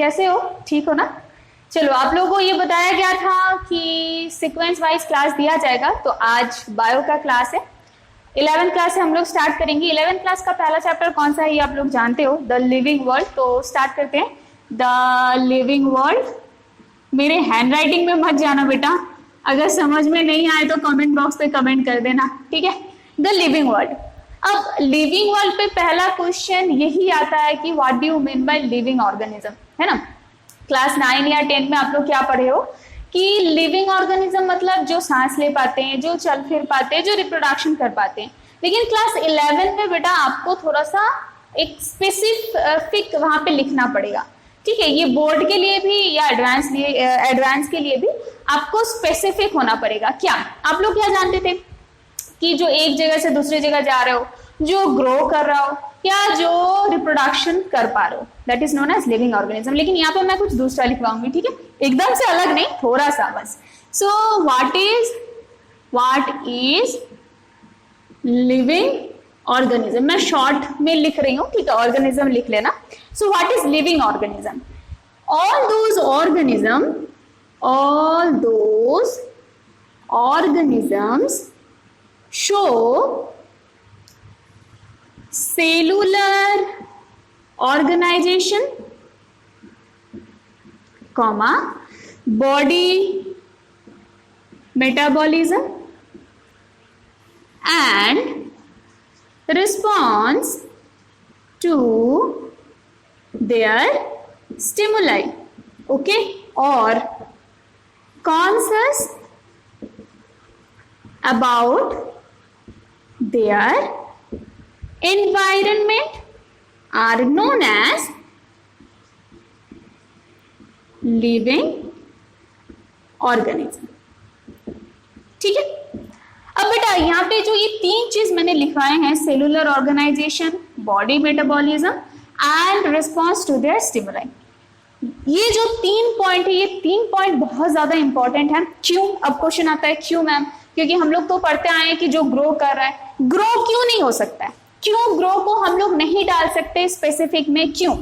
कैसे हो? ठीक हो ना? चलो, आप लोगों को ये बताया गया था कि सीक्वेंस वाइज क्लास दिया जाएगा, तो आज बायो का क्लास है। 11th क्लास से हम लोग स्टार्ट करेंगे। 11th क्लास का पहला चैप्टर कौन सा है ये आप लोग जानते हो, द लिविंग वर्ल्ड। तो स्टार्ट करते हैं, द लिविंग वर्ल्ड। मेरे हैंड राइटिंग में मत जाना बेटा, अगर समझ में नहीं आए तो कमेंट बॉक्स पे कमेंट कर देना, ठीक है। The living world. अब लिविंग वर्ल्ड पे पहला क्वेश्चन यही आता है कि what do you mean by living organism, है ना। क्लास 9 या 10 में आप लोग क्या पढ़े हो कि लिविंग ऑर्गेनिज्म मतलब जो सांस ले पाते हैं, जो चल फिर पाते हैं, जो रिप्रोडक्शन कर पाते हैं। लेकिन क्लास 11 में बेटा आपको थोड़ा सा एक स्पेसिफिक वहां पे लिखना पड़ेगा, ठीक है। ये बोर्ड के लिए भी या एडवांस के लिए भी आपको स्पेसिफिक होना पड़ेगा। क्या आप लोग क्या जानते थे कि जो एक जगह से दूसरी जगह जा रहे हो, जो ग्रो कर रहा हो या जो रिप्रोडक्शन कर पा रहे हो, that is known as living organism. लेकिन यहाँ पे मैं कुछ दूसरा लिखवाऊंगी, ठीक है, एकदम से अलग नहीं, थोड़ा सा बस। So what is living organism, मैं शॉर्ट में लिख रही हूँ, ठीक है, ऑर्गेनिज्म लिख लेना। So what is living organism? all those organisms show cellular organization, comma, body metabolism and response to their stimuli, okay, or conscious about their environment are known as living organism, ठीक है। अब बेटा यहाँ पे जो ये तीन चीज मैंने लिखवाए हैं, cellular organisation, body metabolism and response to their stimuli, ये जो 3 पॉइंट है, ये 3 पॉइंट बहुत ज्यादा इंपॉर्टेंट है। क्यों? अब क्वेश्चन आता है क्यों मैम? क्योंकि हम लोग तो पढ़ते आए हैं कि जो ग्रो कर रहा है, ग्रो क्यों नहीं हो सकता है? क्यों ग्रो को हम लोग नहीं डाल सकते स्पेसिफिक में? क्यों?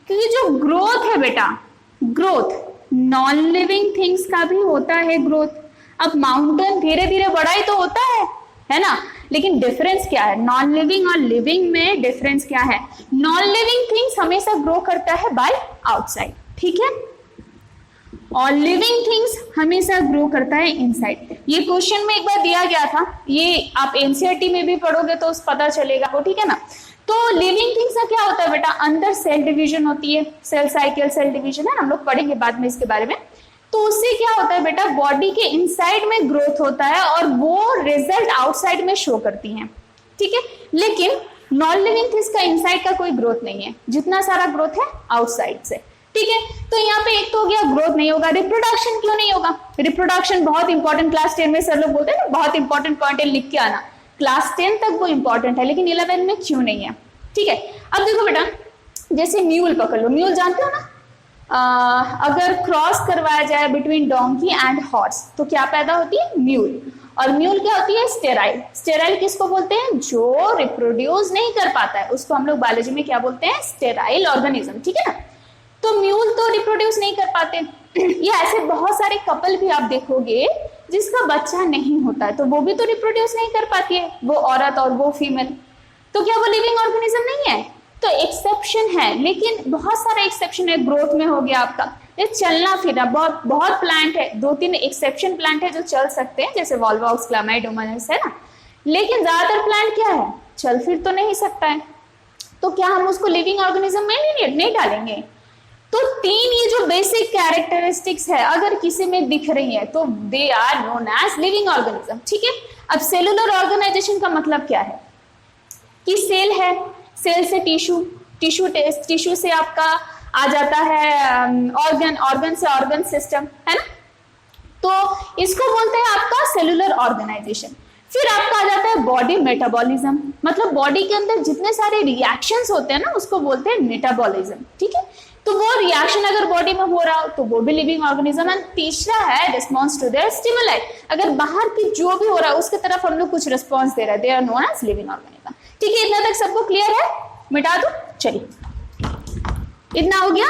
क्योंकि जो ग्रोथ है बेटा, ग्रोथ नॉन लिविंग थिंग्स का भी होता है ग्रोथ। अब माउंटेन धीरे धीरे बड़ा ही तो होता है ना, लेकिन डिफरेंस क्या है नॉन लिविंग और लिविंग में? डिफरेंस क्या है? नॉन लिविंग थिंग्स हमेशा ग्रो करता है बाय आउटसाइड, ठीक है, और लिविंग थिंग्स हमेशा ग्रो करता है इनसाइड। ये क्वेश्चन में एक बार दिया गया था, ये आप एनसीईआरटी में भी पढ़ोगे तो पता चलेगा वो, ठीक है ना। तो लिविंग थिंग्स का क्या होता है बेटा, अंदर सेल डिवीजन होती है, सेल साइकिल, सेल डिवीजन है, हम लोग पढ़ेंगे बाद में इसके बारे में। तो उससे क्या होता है बेटा, बॉडी के इनसाइड में ग्रोथ होता है और वो रिजल्ट आउटसाइड में शो करती हैं, ठीक है। लेकिन नॉन लिविंग थिंग्स का इनसाइड का कोई ग्रोथ नहीं है, जितना सारा ग्रोथ है आउटसाइड से, ठीक है। तो यहाँ पे एक तो हो गया ग्रोथ नहीं होगा। रिप्रोडक्शन क्यों नहीं होगा? रिप्रोडक्शन बहुत इंपॉर्टेंट, क्लास 10 में सर लोग बोलते हैं ना बहुत इंपॉर्टेंट पॉइंट है, लिख के आना। क्लास 10 तक वो इंपॉर्टेंट है, लेकिन 11 में क्यों नहीं है, ठीक है। अब देखो बेटा, जैसे म्यूल पकड़ लो, म्यूल जानते हो ना, अगर क्रॉस करवाया जाए बिटवीन डोंकी एंड हॉर्स तो क्या पैदा होती है? म्यूल। और म्यूल क्या होती है? स्टेराइल। स्टेराइल किसको बोलते हैं? जो रिप्रोड्यूस नहीं कर पाता है, उसको हम लोग बायोलॉजी में क्या बोलते हैं? स्टेराइल ऑर्गेनिज्म, ठीक है ना। तो म्यूल तो रिप्रोड्यूस नहीं कर पाते। ये ऐसे बहुत सारे कपल भी आप देखोगे जिसका बच्चा नहीं होता है, तो वो भी तो रिप्रोड्यूस नहीं कर पाती है, वो औरत और वो फीमेल। तो क्या वो लिविंग ऑर्गेनिज्म नहीं है? तो एक्सेप्शन है, लेकिन बहुत सारे एक्सेप्शन है। ग्रोथ में हो गया आपका ये चलना फिरना, बहुत प्लांट है, 2-3 एक्सेप्शन प्लांट है जो चल सकते हैं, जैसे वॉल्वॉक्स, क्लामाइडोमोनास है ना। लेकिन ज्यादातर प्लांट क्या है, चल फिर तो नहीं सकता है, तो क्या हम उसको लिविंग ऑर्गेनिज्म में नहीं डालेंगे? तो 3 ये जो बेसिक कैरेक्टरिस्टिक्स है अगर किसी में दिख रही है तो they are known as living organism, ठीक है। अब सेलुलर ऑर्गेनाइजेशन का मतलब क्या है कि सेल है, सेल से टिश्यू से आपका आ जाता है ऑर्गन से ऑर्गन सिस्टम, है ना। तो इसको बोलते हैं आपका सेलुलर ऑर्गेनाइजेशन। फिर आपका आ जाता है बॉडी मेटाबॉलिज्म, मतलब बॉडी के अंदर जितने सारे रिएक्शंस होते हैं ना उसको बोलते हैं मेटाबॉलिज्म, ठीक है। तो वो रिएक्शन अगर बॉडी में हो रहा हो तो वो भी लिविंग ऑर्गेनिज्म। एंड तीसरा है रिस्पॉन्स टू देयर स्टिमुलाई, अगर बाहर की जो भी हो रहा है उसके तरफ हम लोग कुछ रिस्पॉन्स दे रहे हैं, they are known as living organism, ठीक है। इतना तक सबको क्लियर है? मिटा दो, चलिए इतना हो गया।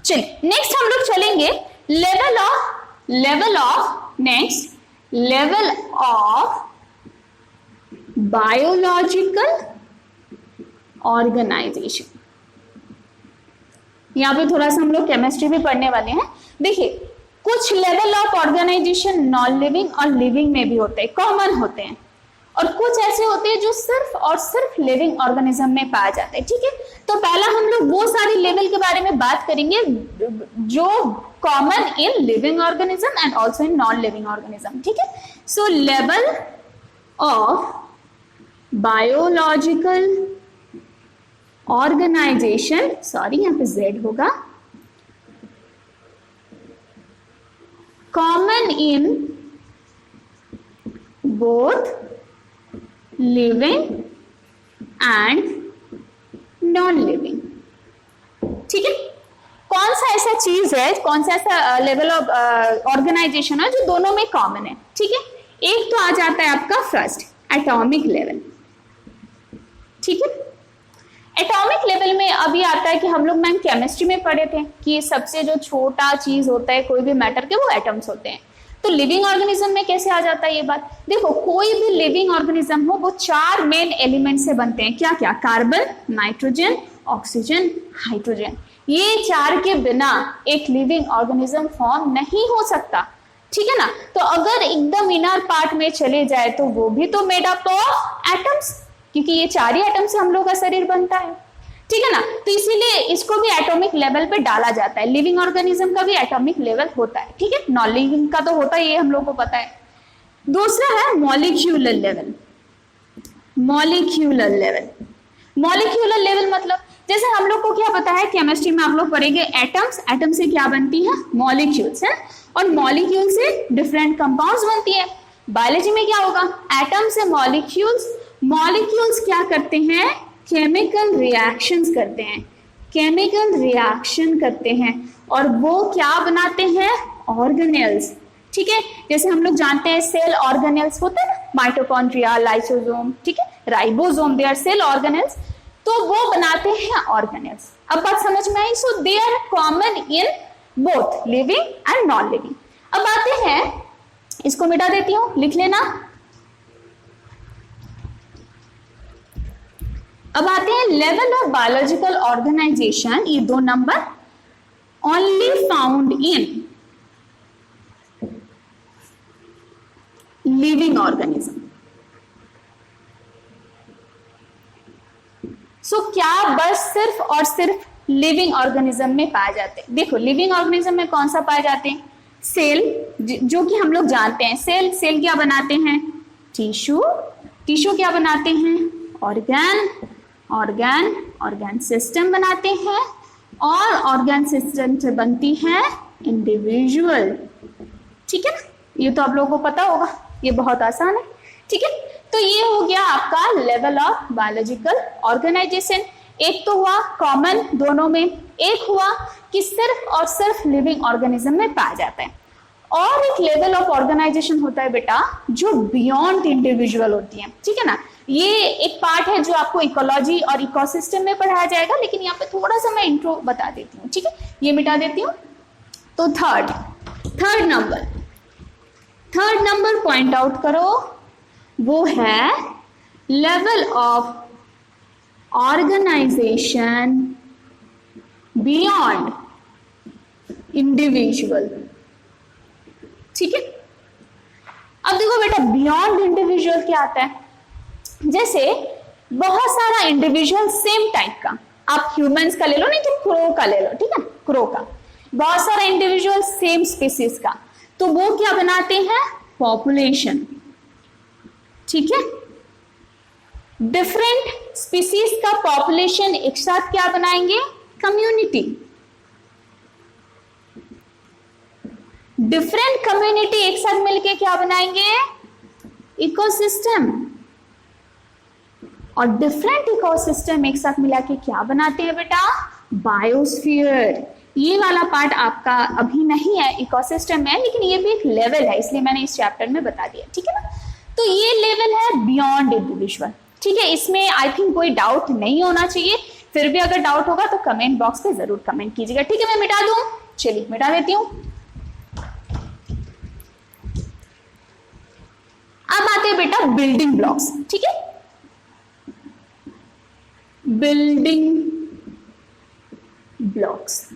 चलिए नेक्स्ट हम लोग चलेंगे लेवल ऑफ बायोलॉजिकल ऑर्गेनाइजेशन। यहां पे थोड़ा सा हम लोग केमिस्ट्री भी पढ़ने वाले हैं। देखिए कुछ level of organisation non living और लिविंग में भी होते हैं, कॉमन होते हैं, और कुछ ऐसे होते हैं जो सिर्फ और सिर्फ लिविंग ऑर्गेनिज्म में पाए जाते हैं। ठीक है, तो पहला हम लोग वो सारे लेवल के बारे में बात करेंगे जो common in living organism and also in non living organism. ठीक है, so level of biological organisation, sorry यहां पे Z होगा, common in both living and non living. ठीक है, कौन सा ऐसा चीज है, कौन सा ऐसा लेवल ऑफ ऑर्गेनाइजेशन है जो दोनों में कॉमन है। ठीक है, एक तो आ जाता है आपका फर्स्ट एटॉमिक लेवल। ठीक है, एटॉमिक लेवल में अभी आता है कि हम लोग मैम केमिस्ट्री में पढ़े थे कि सबसे जो छोटा चीज होता है कोई भी मैटर के वो एटम्स होते हैं। तो लिविंग ऑर्गेनिज्म में कैसे आ जाता है ये बात? देखो कोई भी लिविंग ऑर्गेनिज्म हो वो 4 मेन एलिमेंट से बनते हैं। क्या क्या? Carbon, nitrogen, oxygen, hydrogen. ये 4 के बिना एक लिविंग ऑर्गेनिज्म फॉर्म नहीं हो सकता। ठीक है ना, तो अगर एकदम इनर पार्ट में चले जाए तो वो भी तो मेड अप ऑफ एटम्स, क्योंकि ये 4 ही एटम से हम लोग का शरीर बनता है। ठीक है ना, तो इसीलिए इसको भी एटॉमिक लेवल पे डाला जाता है। लिविंग ऑर्गेनिज्म का भी एटॉमिक लेवल होता है। ठीक है, नॉन लिविंग का तो होता ही है, हम लोग को पता है। दूसरा है मॉलिक्यूलर लेवल। मॉलिक्यूलर लेवल मतलब जैसे हम लोग को क्या पता है, केमिस्ट्री में आप लोग पढ़ेंगे एटम्स, एटम से क्या बनती है? मॉलिक्यूल्स है, और मॉलिक्यूल से डिफरेंट कंपाउंड्स बनती है। बायोलॉजी में क्या होगा? एटम से मॉलिक्यूल्स, मॉलिक्यूल्स क्या करते हैं? केमिकल रिएक्शंस करते हैं, केमिकल रिएक्शन करते हैं, और वो क्या बनाते हैं? ऑर्गेनेल्स। ठीक है, जैसे हम लोग जानते हैं सेल ऑर्गेनेल्स होते हैं ना, माइटोकॉन्ड्रिया, लाइसोसोम, ठीक है, ribosome, they are cell organelles, तो वो बनाते हैं ऑर्गेनेल्स। अब बात समझ में आई? So they are common in both living and non living. अब आते हैं, इसको मिटा देती हूं, लिख लेना। अब आते हैं लेवल ऑफ बायोलॉजिकल ऑर्गेनाइजेशन, ये 2 number, only found in living organism. So क्या बस सिर्फ और सिर्फ लिविंग ऑर्गेनिज्म में पाए जाते हैं? देखो लिविंग ऑर्गेनिज्म में कौन सा पाए जाते हैं? सेल, जो कि हम लोग जानते हैं। सेल क्या बनाते हैं? टिश्यू क्या बनाते हैं? ऑर्गन सिस्टम बनाते हैं, और ऑर्गन सिस्टम से बनती है इंडिविजुअल। ठीक है ना, ये तो आप लोगों को पता होगा, ये बहुत आसान है। ठीक है, तो ये हो गया आपका लेवल ऑफ बायोलॉजिकल ऑर्गेनाइजेशन। एक तो हुआ कॉमन दोनों में, एक हुआ कि सिर्फ और सिर्फ लिविंग ऑर्गेनिज्म में पाया जाता है, और एक लेवल ऑफ ऑर्गेनाइजेशन होता है बेटा जो बियॉन्ड इंडिविजुअल होती है। ठीक है ना, ये एक पार्ट है जो आपको इकोलॉजी और इकोसिस्टम में पढ़ाया जाएगा, लेकिन यहाँ पे थोड़ा सा मैं इंट्रो बता देती हूँ। ठीक है, ये मिटा देती हूँ। तो थर्ड नंबर पॉइंट आउट करो, वो है level of organisation beyond individual. ठीक है, अब देखो बेटा बियॉन्ड इंडिविजुअल क्या आता है? जैसे बहुत सारा इंडिविजुअल सेम टाइप का, आप ह्यूमंस का ले लो, नहीं तो क्रो का ले लो। ठीक है, क्रो का बहुत सारा इंडिविजुअल सेम स्पीसीज का, तो वो क्या बनाते हैं? पॉपुलेशन। ठीक है, डिफरेंट स्पीसीज का पॉपुलेशन एक साथ क्या बनाएंगे? कम्युनिटी। डिफरेंट कम्युनिटी एक साथ मिलके क्या बनाएंगे? इकोसिस्टम। और डिफरेंट इकोसिस्टम एक साथ मिला के क्या बनाते हैं बेटा? बायोस्फीयर। ये वाला पार्ट आपका अभी नहीं है, इकोसिस्टम है, लेकिन ये भी एक लेवल है, इसलिए मैंने इस चैप्टर में बता दिया। ठीक है ना, तो ये लेवल है बियॉन्ड इंडिविजुअल। ठीक है, इसमें आई थिंक कोई डाउट नहीं होना चाहिए। फिर भी अगर डाउट होगा तो कमेंट बॉक्स पे जरूर कमेंट कीजिएगा, ठीक है। मैं मिटा दूं, चलिए मिटा देती हूँ। अब आते हैं बेटा बिल्डिंग ब्लॉक्स, ठीक है। बिल्डिंग ब्लॉक्स,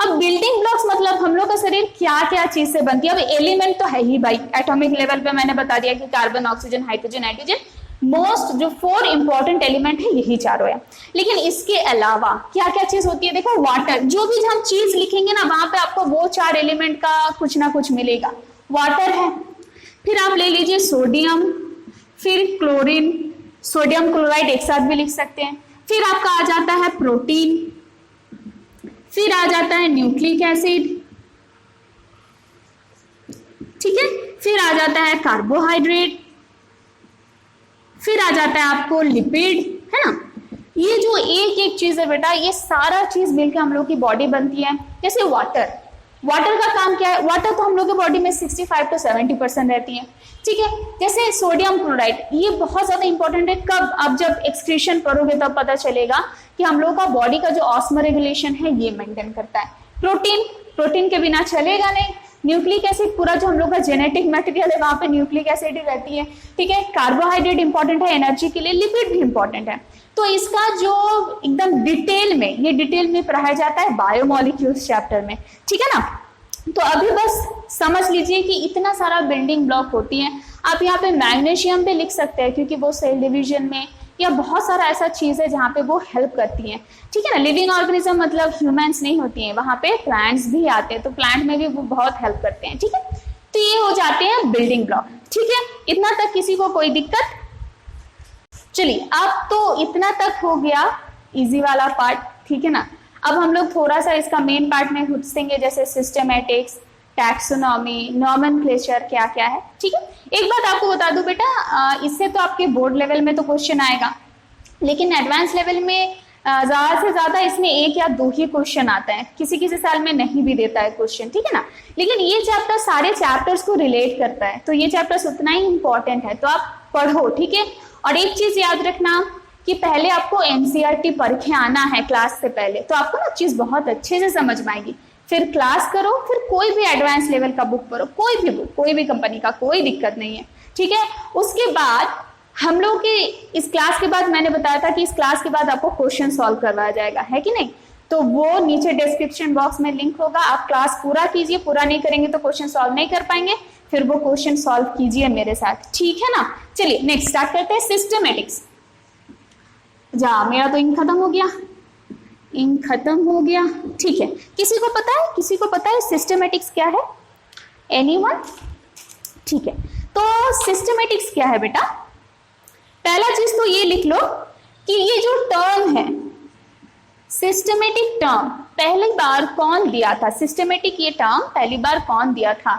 अब बिल्डिंग ब्लॉक्स मतलब हम लोग का शरीर क्या क्या चीज से बनती है। अब एलिमेंट तो है ही भाई, एटॉमिक लेवल पे मैंने बता दिया कि carbon, oxygen, hydrogen, nitrogen, most जो 4 इंपॉर्टेंट एलिमेंट है यही चारों है। लेकिन इसके अलावा क्या क्या चीज होती है, देखो वाटर, जो भी हम चीज लिखेंगे ना वहां पे आपको वो 4 एलिमेंट का कुछ ना कुछ मिलेगा। वाटर है, फिर आप ले लीजिए सोडियम, फिर क्लोरीन, सोडियम क्लोराइड एक साथ भी लिख सकते हैं। फिर आपका आ जाता है प्रोटीन, फिर आ जाता है न्यूक्लिक एसिड, ठीक है, फिर आ जाता है कार्बोहाइड्रेट, फिर आ जाता है आपको लिपिड, है ना। ये जो एक एक चीज है बेटा, ये सारा चीज मिलकर हम लोग की बॉडी बनती है। जैसे वाटर, वाटर का काम क्या है, वाटर तो हम लोग की बॉडी में 65 to 70% रहती है, ठीक है। जैसे सोडियम क्लोराइड, ये बहुत ज्यादा इंपॉर्टेंट है। कब, अब जब एक्सक्रीशन करोगे तब पता चलेगा कि हम लोग का बॉडी का जो ऑस्मो रेगुलेशन है ये मेंटेन करता है। प्रोटीन, प्रोटीन के बिना चलेगा नहीं। न्यूक्लिक एसिड, पूरा जो हम लोग का जेनेटिक मटेरियल है वहां पे न्यूक्लिक एसिड ही रहती है, ठीक है। कार्बोहाइड्रेट इंपॉर्टेंट है एनर्जी के लिए, लिपिड भी इंपॉर्टेंट है। तो इसका जो एकदम डिटेल में, ये डिटेल में पढ़ाया जाता है बायोमोलिक्यूल्स चैप्टर में, ठीक है ना। तो अभी बस समझ लीजिए कि इतना सारा बिल्डिंग ब्लॉक होती है। आप यहाँ पे मैग्नीशियम पे लिख सकते हैं क्योंकि वो सेल डिवीजन में या बहुत सारा ऐसा चीज है जहाँ पे वो हेल्प करती है, ठीक है ना। लिविंग ऑर्गेनिज्म मतलब ह्यूमंस नहीं होती हैं, वहां पे प्लांट्स भी आते हैं, तो प्लांट में भी वो बहुत हेल्प करते हैं, ठीक है। तो ये हो जाते हैं बिल्डिंग ब्लॉक, ठीक है। इतना तक किसी को कोई दिक्कत? चलिए अब तो इतना तक हो गया इजी वाला पार्ट, ठीक है ना। अब हम लोग थोड़ा सा इसका मेन पार्ट में घुसेंगे, जैसे सिस्टमैटिक्स, टैक्सोनॉमी, नॉमेनक्लेचर क्या क्या है, ठीक है। एक बात आपको बता दूं बेटा, इससे तो आपके बोर्ड लेवल में तो क्वेश्चन आएगा, लेकिन एडवांस लेवल में ज्यादा से ज्यादा इसमें 1 या 2 ही क्वेश्चन आता है, किसी किसी साल में नहीं भी देता है क्वेश्चन, ठीक है ना। लेकिन ये चैप्टर सारे चैप्टर्स को रिलेट करता है, तो ये चैप्टर्स उतना ही इंपॉर्टेंट है, तो आप पढ़ो, ठीक है। और एक चीज याद रखना कि पहले आपको एनसीईआरटी पढ़ के आना है क्लास से पहले, तो आपको ना चीज बहुत अच्छे से समझ में आएगी। फिर क्लास करो, फिर कोई भी एडवांस लेवल का बुक पढ़ो, कोई भी बुक, कोई भी कंपनी का, कोई दिक्कत नहीं है, ठीक है। उसके बाद हम लोग के इस क्लास के बाद मैंने बताया था कि इस क्लास के बाद आपको क्वेश्चन सॉल्व करवाया जाएगा, है कि नहीं। तो वो नीचे डिस्क्रिप्शन बॉक्स में लिंक होगा, आप क्लास पूरा कीजिए, पूरा नहीं करेंगे तो क्वेश्चन सॉल्व नहीं कर पाएंगे, फिर वो क्वेश्चन सॉल्व कीजिए मेरे साथ, ठीक है ना। चलिए नेक्स्ट स्टार्ट करते हैं, सिस्टमैटिक्स। जा, मेरा तो इंक खत्म हो गया, इंक खत्म हो गया, ठीक है। किसी को पता है, किसी को पता है सिस्टमैटिक्स क्या है? एनीवन? ठीक है, तो सिस्टमैटिक्स क्या है बेटा? पहला चीज तो ये लिख लो कि ये जो टर्म है सिस्टमैटिक टर्म, पहली बार कौन दिया था? सिस्टमैटिक ये टर्म पहली बार कौन दिया था?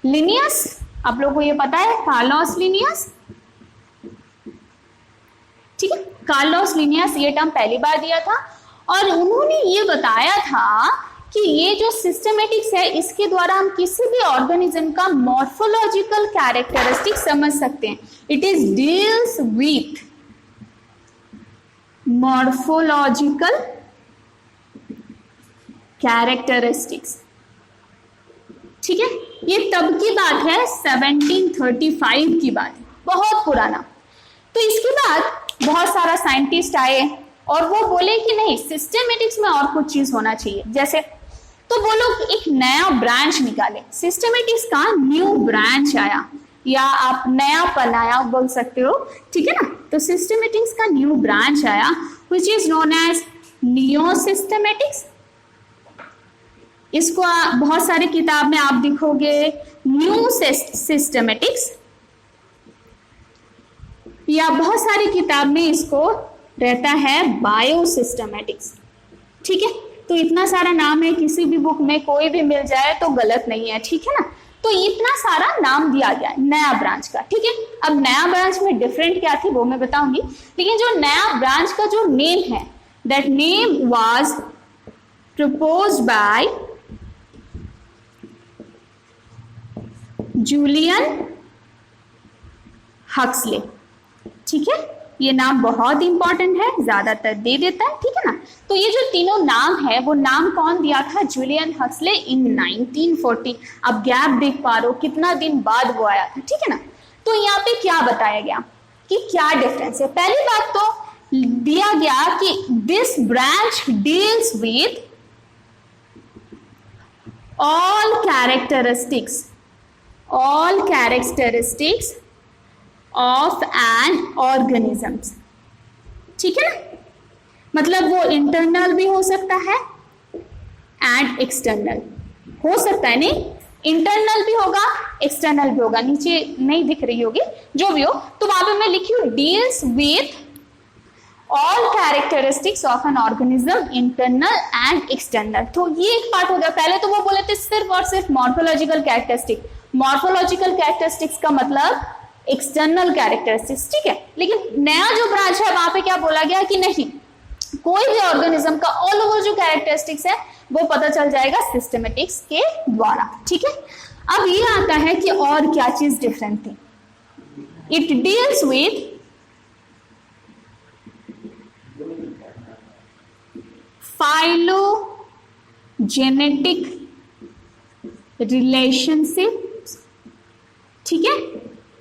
लिनियस, आप लोगों को ये पता है, कार्लोस लिनियस, ठीक है। कार्लोस लिनियस ये टर्म पहली बार दिया था और उन्होंने ये बताया था कि ये जो सिस्टमैटिक्स है इसके द्वारा हम किसी भी ऑर्गेनिज्म का मॉर्फोलॉजिकल कैरेक्टरिस्टिक समझ सकते हैं। It is deals with morphological characteristics, ठीक है। ये तब की बात है, 1735 की बात है, बहुत पुराना। तो इसके बाद बहुत सारा साइंटिस्ट आए और वो बोले कि नहीं, सिस्टमैटिक्स में और कुछ चीज होना चाहिए, जैसे तो वो लोग एक नया ब्रांच निकाले, सिस्टमैटिक्स का न्यू ब्रांच आया, या आप नया बनाया बोल सकते हो, ठीक है ना। तो सिस्टमैटिक्स का न्यू ब्रांच आया which is known as neo systematics. इसको बहुत सारी किताब में आप दिखोगे न्यू सिस्टमैटिक्स, या बहुत सारी किताब में इसको रहता है बायोसिस्टमैटिक्स, ठीक है। तो इतना सारा नाम है, किसी भी बुक में कोई भी मिल जाए तो गलत नहीं है, ठीक है ना। तो इतना सारा नाम दिया गया है नया ब्रांच का, ठीक है। अब नया ब्रांच में डिफरेंट क्या थी वो मैं बताऊंगी, लेकिन जो नया ब्रांच का जो नेम है, that name was proposed by Julian Huxley, ठीक है। ये नाम बहुत इंपॉर्टेंट है, ज्यादातर दे देता है, ठीक है ना। तो ये जो तीनों नाम है वो नाम कौन दिया था? जूलियन हक्सले इन 1940। अब गैप देख पा रहे हो कितना दिन बाद वो आया था, ठीक है ना। तो यहाँ पे क्या बताया गया कि क्या डिफरेंस है? पहली बात तो दिया गया कि this branch deals with all characteristics of an organisms, ठीक है ना। मतलब वो इंटरनल भी हो सकता है एंड एक्सटर्नल हो सकता है, नहीं इंटरनल भी होगा एक्सटर्नल भी होगा, नीचे नहीं दिख रही होगी, जो भी हो। तो वहां पे मैं लिखी हूँ deals with all characteristics of an organism internal and external. तो ये एक पार्ट हो गया। पहले तो वो बोले थे सिर्फ और सिर्फ मॉर्फोलॉजिकल कैरेक्टरिस्टिक, मॉर्फोलॉजिकल कैरेक्टरिस्टिक्स का मतलब एक्सटर्नल कैरेक्टरिस्टिक्स, ठीक है। लेकिन नया जो ब्रांच है वहां पे क्या बोला गया कि नहीं, कोई भी ऑर्गेनिज्म का ऑल ओवर जो कैरेक्टरिस्टिक्स है वो पता चल जाएगा सिस्टमेटिक्स के द्वारा, ठीक है। अब ये आता है कि और क्या चीज डिफरेंट थी। It deals with phylogenetic relationships, ठीक है।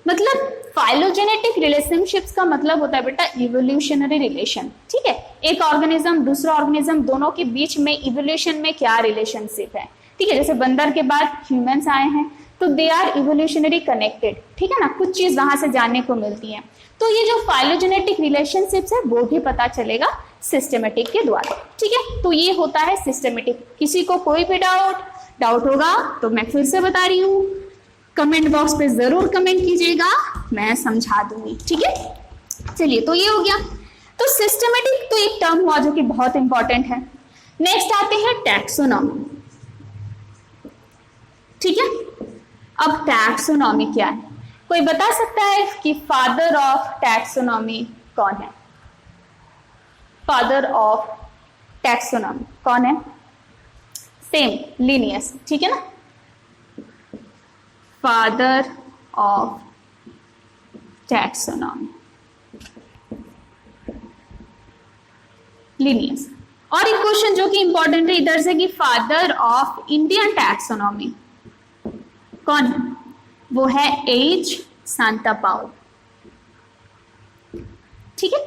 मतलब फाइलोजेनेटिक रिलेशनशिप्स का मतलब होता है बेटा इवोल्यूशनरी रिलेशन, ठीक है। एक ऑर्गेनिज्म दूसरा ऑर्गेनिज्म दोनों के बीच में इवोल्यूशन में क्या रिलेशनशिप है, ठीक है। जैसे बंदर के बाद ह्यूमंस आए हैं तो दे आर इवोल्यूशनरी कनेक्टेड, ठीक है ना, कुछ चीज वहां से जानने को मिलती है। तो ये जो फाइलोजेनेटिक रिलेशनशिप्स है वो भी पता चलेगा सिस्टमेटिक के द्वारा, ठीक है। तो ये होता है सिस्टमेटिक। किसी को कोई भी डाउट होगा तो मैं फिर से बता रही हूँ, कमेंट बॉक्स पे जरूर कमेंट कीजिएगा, मैं समझा दूंगी, ठीक है। चलिए, तो ये हो गया। तो सिस्टमेटिक तो एक टर्म हुआ जो कि बहुत इंपॉर्टेंट है। नेक्स्ट आते हैं टैक्सोनॉमी, ठीक है। अब टैक्सोनॉमी क्या है? कोई बता सकता है कि फादर ऑफ टैक्सोनॉमी कौन है? फादर ऑफ टैक्सोनॉमी कौन है? सेम लिनियस, ठीक है ना। Father of taxonomy Linnaeus. और एक क्वेश्चन जो कि इंपॉर्टेंट है इधर से कि फादर ऑफ इंडियन टैक्सोनॉमी कौन है? वो है एच सांतापाउ, ठीक है।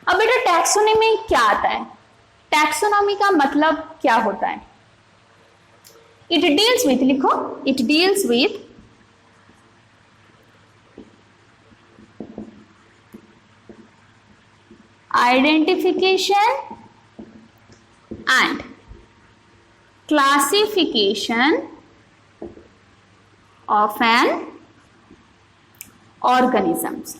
अब बेटा टैक्सोनॉमी में क्या आता है? टैक्सोनॉमी का मतलब क्या होता है? इट डील्स विथ, लिखो, it deals with identification and classification of N organisms.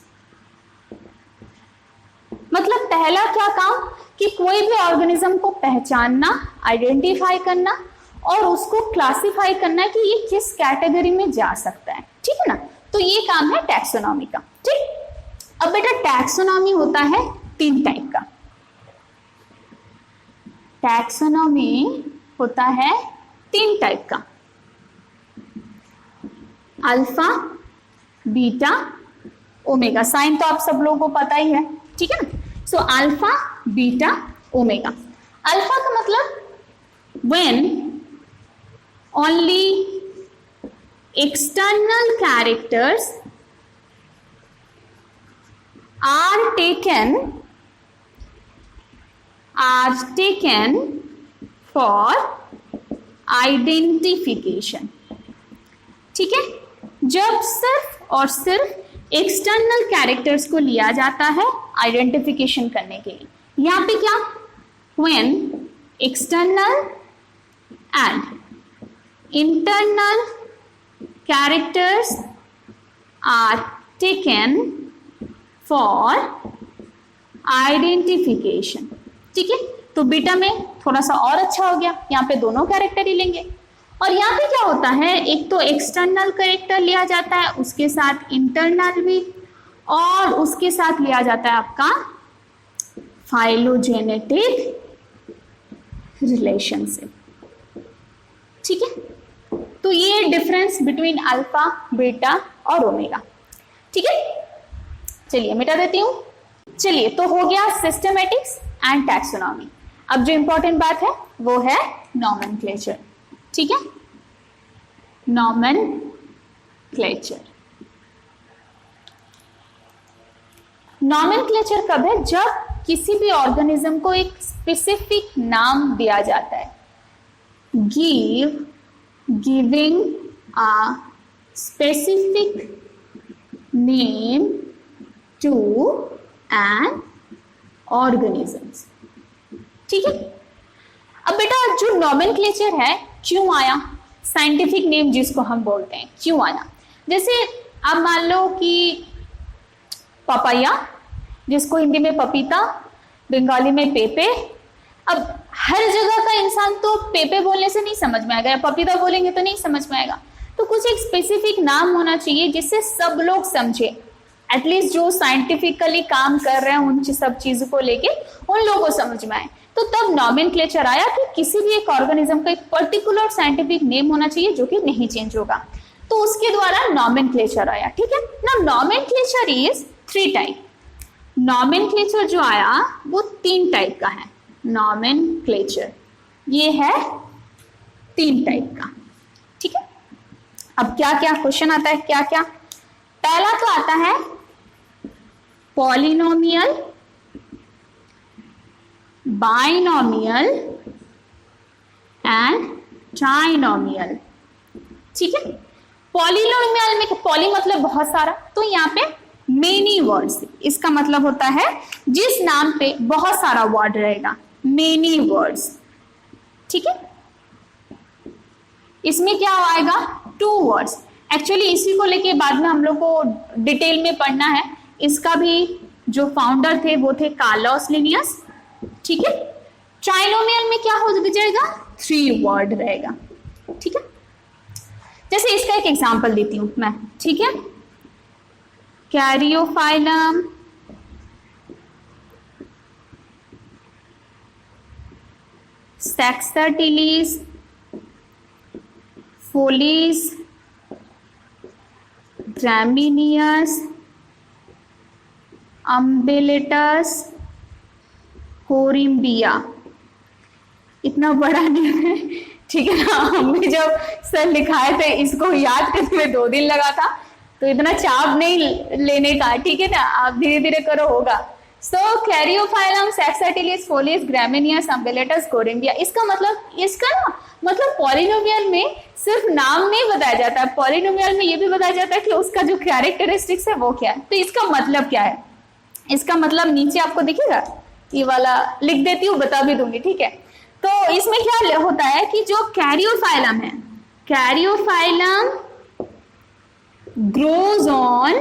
मतलब पहला क्या काम कि कोई भी ऑर्गेनिज्म को पहचानना, आइडेंटिफाई करना और उसको क्लासिफाई करना कि ये किस कैटेगरी में जा सकता है, ठीक है ना। तो ये काम है टैक्सोनॉमी का, ठीक। अब बेटा टैक्सोनॉमी होता है 3 टाइप का। टैक्सोनॉमी होता है 3 टाइप का, अल्फा, बीटा, ओमेगा। साइन तो आप सब लोगों को पता ही है, ठीक है ना। So alpha, beta, omega. Alpha का मतलब when only external characters are taken for identification, ठीक है। जब सिर्फ और सिर्फ एक्सटर्नल कैरेक्टर्स को लिया जाता है आइडेंटिफिकेशन करने के लिए। यहां पे क्या, when external and internal characters are taken for identification, ठीक है। तो बीटा में थोड़ा सा और अच्छा हो गया, यहाँ पे दोनों कैरेक्टर ही लेंगे। और यहाँ पे क्या होता है, एक तो एक्सटर्नल कैरेक्टर लिया जाता है, उसके साथ इंटरनल भी, और उसके साथ लिया जाता है आपका फाइलोजेनेटिक रिलेशनशिप, ठीक है। तो ये डिफरेंस बिटवीन अल्फा, बीटा और ओमेगा, ठीक है। चलिए मिटा देती हूँ। चलिए, तो हो गया सिस्टमेटिक्स एंड टैक्सोनॉमी। अब जो इंपॉर्टेंट बात है वो है नॉमेनक्लेचर। ठीक है, नॉमेनक्लेचर। नॉमेनक्लेचर कब है? जब किसी भी ऑर्गेनिज्म को एक स्पेसिफिक नाम दिया जाता है। Giving a specific name to an organisms. ठीक है, अब बेटा जो नॉमेनक्लेचर है क्यों आया, साइंटिफिक नेम जिसको हम बोलते हैं, क्यों आया? जैसे आप मान लो कि पपाया, जिसको हिंदी में पपीता, बंगाली में पेपे। अब हर जगह का इंसान तो पेपे बोलने से नहीं समझ में आएगा, या पपीता बोलेंगे तो नहीं समझ में आएगा। तो कुछ एक स्पेसिफिक नाम होना चाहिए जिससे सब लोग समझे, एटलीस्ट जो साइंटिफिकली काम कर रहे हैं उन सब चीजों को लेके उन लोगों को समझ में आए। तो तब नॉमेनक्लेचर आया कि किसी भी एक ऑर्गेनिज्म का एक पर्टिकुलर साइंटिफिक नेम होना चाहिए जो कि नहीं चेंज होगा, तो उसके द्वारा नॉमेनक्लेचर आया। ठीक है ना, नॉमेनक्लेचर इज 3 टाइप। नॉमेनक्लेचर जो आया वो 3 टाइप का है। नॉमेनक्लेचर ये है 3 टाइप का। ठीक है, अब क्या क्या क्वेश्चन आता है, क्या क्या? पहला तो आता है पॉलिनोमियल, बाइनोमियल एंड ट्राइनोमियल। ठीक है, पॉलिनोमियल में पॉली मतलब बहुत सारा, तो यहाँ पे मेनी वर्ड्स, इसका मतलब होता है जिस नाम पे बहुत सारा वर्ड रहेगा, मेनी वर्ड्स। ठीक है, इसमें क्या आएगा? 2 वर्ड्स। एक्चुअली इसी को लेके बाद में हम लोग को डिटेल में पढ़ना है। इसका भी जो फाउंडर थे वो थे कार्लोस लिनियस। ठीक है, ट्राइनोमियल में क्या हो जाएगा? 3 वर्ड रहेगा। ठीक है, जैसे इसका एक एग्जांपल देती हूं मैं। ठीक है, कैरियोफाइलम, सेक्सटिलीज, फोलीज, ग्रामिनियस, अम्बिलिटस, कोरिम्बिया। इतना बड़ा नेम है। ठीक है ना, हमने जब सर लिखाए थे इसको याद करने में 2 दिन लगा था, तो इतना चाप नहीं लेने का। ठीक है ना, आप धीरे धीरे करो, होगा। सो कैरियोफाइलम, सेक्सटिलीज, फोलीज, ग्रामिनियस, अम्बिलिटस, कोरिम्बिया। इसका मतलब, इसका ना मतलब पॉलिनोमियल में सिर्फ नाम नहीं बताया जाता है, पॉलिनोमियल में ये भी बताया जाता है कि उसका जो कैरेक्टरिस्टिक्स है वो क्या है। तो इसका मतलब क्या है? इसका मतलब नीचे आपको दिखेगा, ये वाला लिख देती हूँ, बता भी दूंगी। ठीक है, तो इसमें क्या होता है कि जो कैरियोफाइलम है, caryophyllum grows on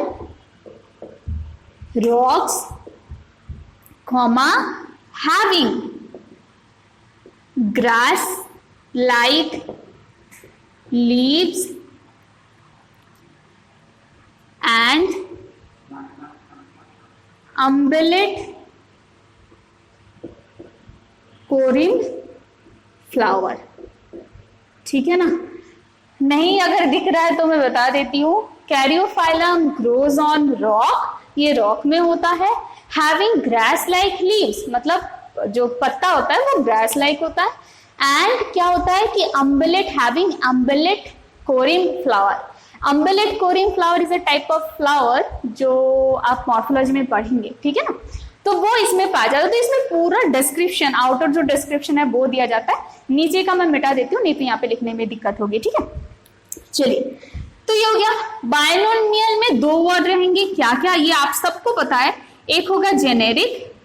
rocks, comma having grass like leaves and umbellate corymb flower. ठीक है ना, नहीं अगर दिख रहा है तो मैं बता देती हूँ। कैरियोफाइलम ग्रोज ऑन रॉक, ये रॉक में होता है। हैविंग ग्रास लाइक लीव्स, मतलब जो पत्ता होता है वो ग्रास लाइक होता है। एंड क्या होता है कि umbellate, having umbellate corymb flower. Umbellate corymb flower is a type of flower जो आप मॉर्फोलॉजी में पढ़ेंगे। ठीक है ना, तो वो इसमें पाया जाता है। तो इसमें पूरा डिस्क्रिप्शन, आउटर जो डिस्क्रिप्शन है वो दिया जाता है, नीचे का मैं मिटा देती हूँ, नहीं तो यहाँ पे लिखने में दिक्कत होगी। ठीक है, चलिए, तो ये हो गया। बाइनोमियल में 2 वर्ड रहेंगे, क्या क्या ये आप सबको पता है। एक होगा जेनेरिक,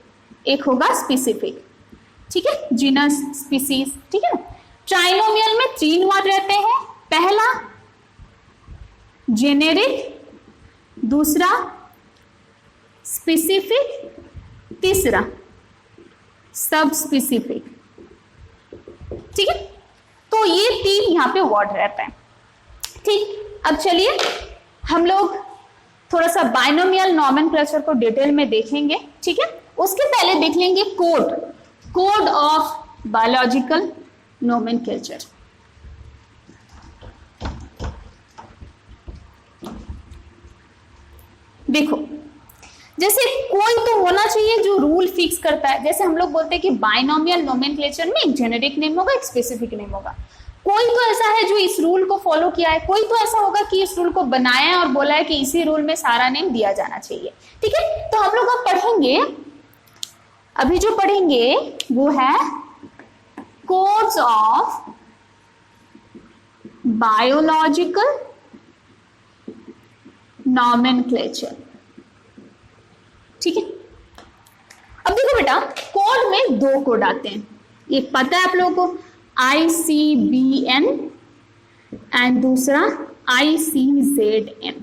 एक होगा स्पेसिफिक। ठीक है, जीनस, स्पीसीज। ठीक है ना, ट्राइनोमियल में 3 वर्ड रहते हैं। पहला जेनेरिक, दूसरा स्पेसिफिक, तीसरा सब स्पेसिफिक। ठीक है, तो ये 3 यहाँ पे वर्ड रहता है। ठीक, अब चलिए हम लोग थोड़ा सा बाइनोमियल नॉमेनक्लेचर को डिटेल में देखेंगे। ठीक है, उसके पहले देख लेंगे कोड ऑफ बायोलॉजिकल नॉमेनक्लेचर। देखो, जैसे कोई तो होना चाहिए जो रूल फिक्स करता है। जैसे हम लोग बोलते हैं कि बाइनोमियल नोमेनक्लेचर में एक जेनेरिक नेम होगा, एक स्पेसिफिक नेम होगा। कोई तो ऐसा है जो इस रूल को फॉलो किया है, कोई तो ऐसा होगा कि इस रूल को बनाया है और बोला है कि इसी रूल में सारा नेम दिया जाना चाहिए। ठीक है, तो हम लोग अब पढ़ेंगे, अभी जो पढ़ेंगे वो है कोड्स ऑफ बायोलॉजिकल नॉमेनक्लेचर। ठीक है, अब देखो बेटा, कोड में 2 कोड आते हैं, एक पता है आप लोगों को, ICBN एंड दूसरा ICZN।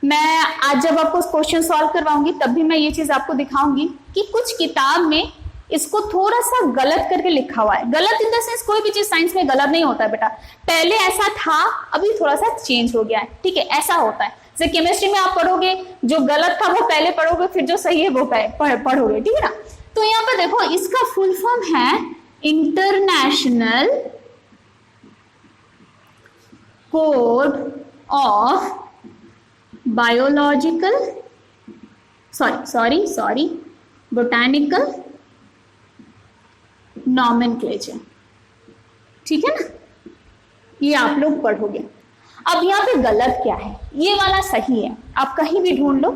मैं आज जब आपको क्वेश्चन सॉल्व करवाऊंगी तब भी मैं ये चीज आपको दिखाऊंगी कि कुछ किताब में इसको थोड़ा सा गलत करके लिखा हुआ है। गलत इन द सेंस, कोई भी चीज साइंस में गलत नहीं होता है बेटा, पहले ऐसा था अभी थोड़ा सा चेंज हो गया है। ठीक है, ऐसा होता है। जैसे केमिस्ट्री में आप पढ़ोगे, जो गलत था वो पहले पढ़ोगे, फिर जो सही है वो पढ़ोगे। ठीक है ना, तो यहाँ पर देखो इसका फुल फॉर्म है international code of biological sorry botanical nomenclature. ठीक है ना, ये आप लोग पढ़ोगे। अब यहाँ पे गलत क्या है, ये वाला सही है, आप कहीं भी ढूंढ लो।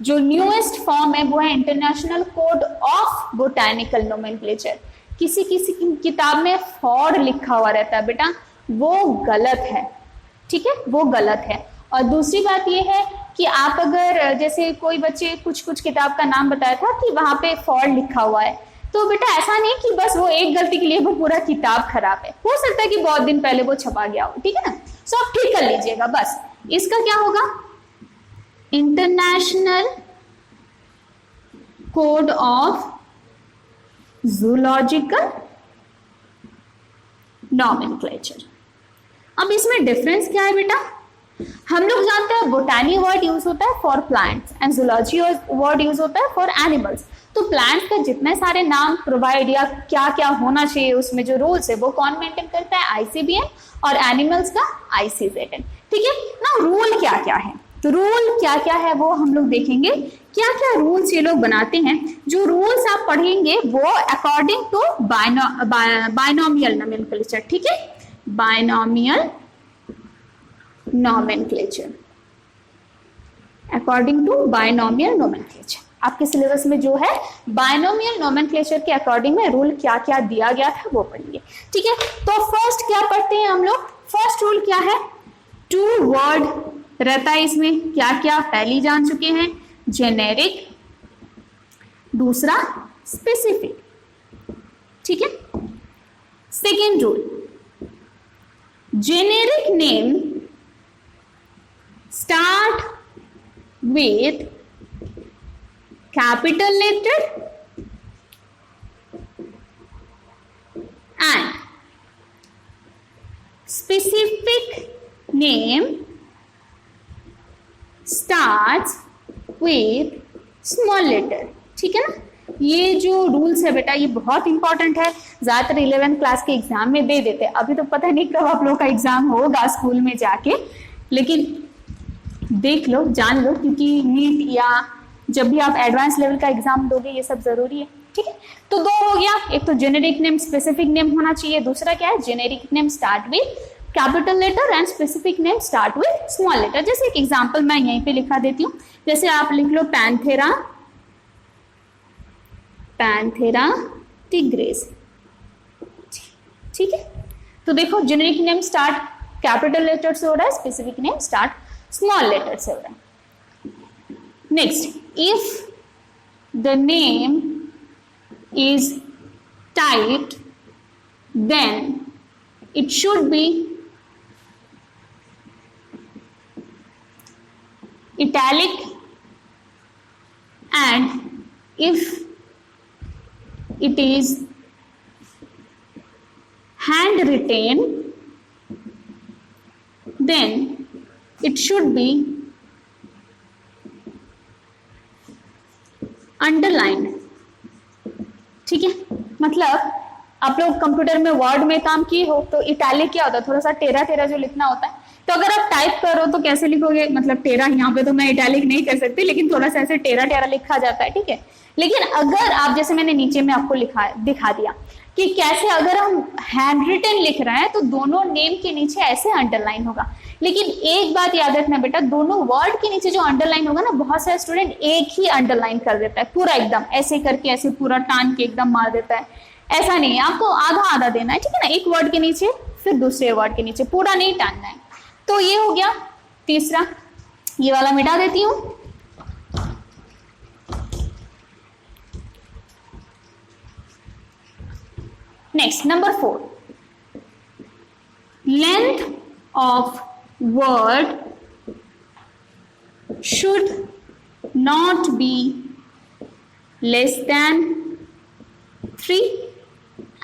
जो न्यूएस्ट फॉर्म है वो है international code of botanical nomenclature. किसी किसी किताब में फॉर लिखा हुआ रहता है बेटा, वो गलत है। ठीक है, वो गलत है। और दूसरी बात ये है कि आप अगर, जैसे कोई बच्चे कुछ किताब का नाम बताया था कि वहां पे फॉर लिखा हुआ है, तो बेटा ऐसा नहीं कि बस वो एक गलती के लिए वो पूरा किताब खराब है। हो सकता है कि बहुत दिन पहले वो छपा गया हो। ठीक है ना, सो आप ठीक कर लीजिएगा। बस इसका क्या होगा, international code of zoological nomenclature. अब इसमें डिफरेंस क्या है बेटा, हम लोग जानते हैं बोटैनी वर्ड यूज होता है for plants and zoology word use होता है फॉर एनिमल्स। तो प्लांट्स का जितने सारे नाम प्रोवाइड या क्या क्या होना चाहिए उसमें जो रूल्स है वो कौन मेंटेन करता है, ICBN, और एनिमल्स का ICZN। ठीक है ना, रूल क्या क्या है, तो रूल क्या क्या है वो हम लोग देखेंगे, क्या क्या रूल्स ये लोग बनाते हैं। जो रूल्स आप पढ़ेंगे वो अकॉर्डिंग टू बायनोमियल नोमेनक्लेचर। ठीक है, binomial nomenclature, according to binomial nomenclature. आपके सिलेबस में जो है बायनोमियल नोमेनक्लेचर के अकॉर्डिंग में रूल क्या क्या दिया गया था वो पढ़ेंगे। ठीक है, तो फर्स्ट क्या पढ़ते हैं हम लोग, फर्स्ट रूल क्या है, 2 वर्ड रहता है इसमें, क्या क्या पहले जान चुके हैं, जेनेरिक, दूसरा स्पेसिफिक। ठीक है, second rule, generic name start with capital letter and specific name starts with small letter। ठीक है ना, ये जो रूल्स है बेटा ये बहुत इंपॉर्टेंट है, ज्यादातर 11th क्लास के एग्जाम में दे देते हैं। अभी तो पता नहीं कब आप लोग का एग्जाम होगा स्कूल में जाके, लेकिन देख लो, जान लो, क्योंकि नीट या जब भी आप एडवांस लेवल का एग्जाम दोगे ये सब जरूरी है। ठीक है, तो 2 हो गया, एक तो जेनेरिक नेम स्पेसिफिक नेम होना चाहिए, दूसरा क्या है, generic name start with capital letter and specific name start with small letter. जैसे एक एग्जांपल मैं यहीं पे लिखा देती हूँ, जैसे आप लिख लो पैंथेरा टिग्रेस। ठीक है, तो देखो generic name start capital letter से हो रहा है, specific name start small letter से हो रहा है। Next, if the name is typed, then it should be italic, and if it is handwritten, then it should be underline. ठीक है, मतलब आप लोग कंप्यूटर में वर्ड में काम किए हो तो इटैलिक क्या होता है, थोड़ा सा टेरा टेरा जो लिखना होता है, तो अगर आप टाइप करो तो कैसे लिखोगे, मतलब टेरा, यहाँ पे तो मैं इटैलिक नहीं कर सकती, लेकिन थोड़ा सा ऐसे टेरा टेरा लिखा जाता है, ठीक है। लेकिन अगर आप, जैसे मैंने नीचे में आपको दिखा दिया कि कैसे अगर हम हैंड रिटन लिख रहे हैं तो दोनों नेम के नीचे ऐसे अंडरलाइन होगा। लेकिन एक बात याद रखना बेटा, दोनों वर्ड के नीचे जो अंडरलाइन होगा ना, बहुत सारे स्टूडेंट एक ही अंडरलाइन कर देता है पूरा, एकदम ऐसे करके ऐसे पूरा टान के एकदम मार देता है। ऐसा नहीं है, आपको आधा आधा देना है, ठीक है ना, एक वर्ड के नीचे फिर दूसरे वर्ड के नीचे, पूरा नहीं टानना है। तो ये हो गया तीसरा, ये वाला मिटा देती हूं। Next number 4, length of word should not be less than 3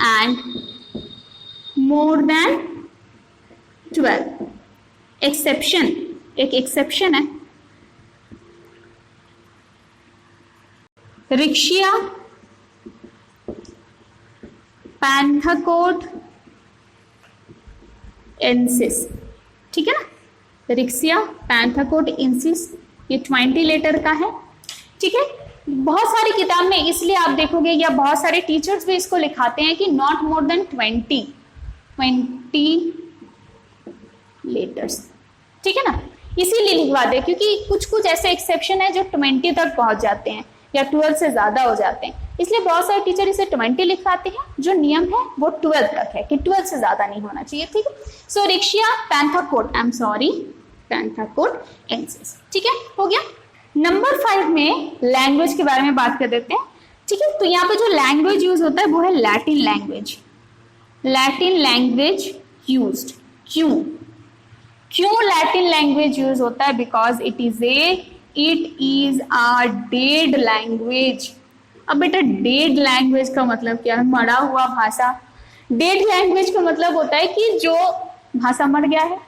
and more than 12। Exception, एक एक्सेप्शन है, रिक्शिया, पैंथाकोट, एंसिस, ठीक है ना, रिक्शिया, पैंथाकोट, एंसिस, ये 20 लेटर का है, ठीक है। बहुत सारी किताब में इसलिए आप देखोगे या बहुत सारे टीचर्स भी इसको लिखाते हैं कि नॉट मोर देन 20 लेटर्स, ठीक है ना, इसीलिए लिखवा दे, क्योंकि कुछ कुछ ऐसे एक्सेप्शन है जो 20 तक पहुंच जाते हैं या 12 से ज्यादा हो जाते हैं, इसलिए बहुत सारे टीचर इसे 20 लिखवाते हैं। जो नियम है वो 12 तक है कि 12 से ज्यादा नहीं होना चाहिए, ठीक है। सो रिक्शिया, पैंथाकोट, आई एम सॉरी, पैंथाकोट, एंसिस, ठीक है, हो गया। नंबर 5 में लैंग्वेज के बारे में बात कर देते हैं, ठीक है। तो यहाँ पे जो लैंग्वेज यूज होता है वो है Latin language, Latin language used. क्यों लैटिन लैंग्वेज यूज होता है? Because it is a dead language. अब बेटा डेड लैंग्वेज का मतलब क्या है? मरा हुआ भाषा। डेड लैंग्वेज का मतलब होता है कि जो भाषा मर गया है,